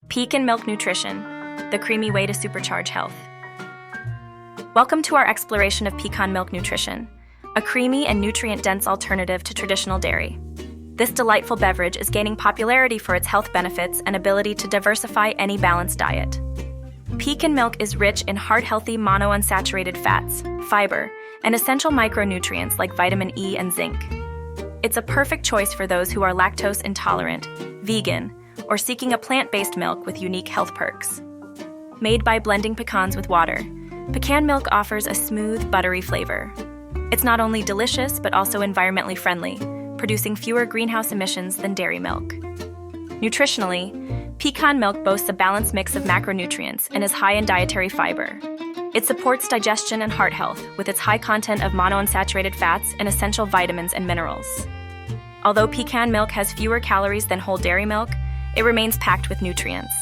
Pecan milk nutrition, the creamy way to supercharge health. Welcome to our exploration of pecan milk nutrition, a creamy and nutrient-dense alternative to traditional dairy. This delightful beverage is gaining popularity for its health benefits and ability to diversify any balanced diet. Pecan milk is rich in heart-healthy monounsaturated fats, fiber, and essential micronutrients like vitamin E and zinc. It's a perfect choice for those who are lactose intolerant, vegan, or seeking a plant-based milk with unique health perks. Made by blending pecans with water, pecan milk offers a smooth, buttery flavor. It's not only delicious but also environmentally friendly, producing fewer greenhouse emissions than dairy milk. Nutritionally, pecan milk boasts a balanced mix of macronutrients and is high in dietary fiber. It supports digestion and heart health with its high content of monounsaturated fats and essential vitamins and minerals. Although pecan milk has fewer calories than whole dairy milk, it remains packed with nutrients.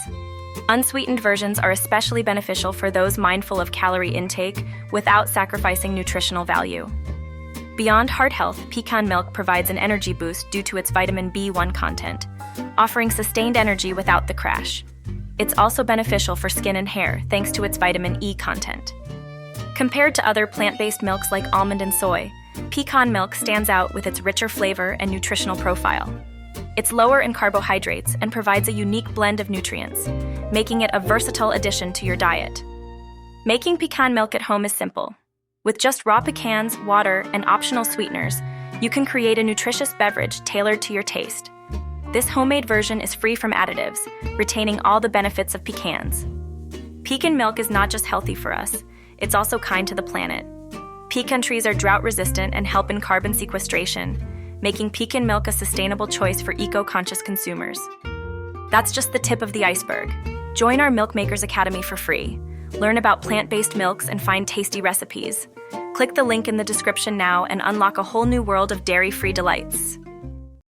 Unsweetened versions are especially beneficial for those mindful of calorie intake without sacrificing nutritional value. Beyond heart health, pecan milk provides an energy boost due to its vitamin B1 content, offering sustained energy without the crash. It's also beneficial for skin and hair thanks to its vitamin E content. Compared to other plant-based milks like almond and soy, pecan milk stands out with its richer flavor and nutritional profile. It's lower in carbohydrates and provides a unique blend of nutrients, making it a versatile addition to your diet. Making pecan milk at home is simple. With just raw pecans, water, and optional sweeteners, you can create a nutritious beverage tailored to your taste. This homemade version is free from additives, retaining all the benefits of pecans. Pecan milk is not just healthy for us, it's also kind to the planet. Pecan trees are drought-resistant and help in carbon sequestration, making pecan milk a sustainable choice for eco-conscious consumers. That's just the tip of the iceberg. Join our Milk Makers Academy for free. Learn about plant-based milks and find tasty recipes. Click the link in the description now and unlock a whole new world of dairy-free delights.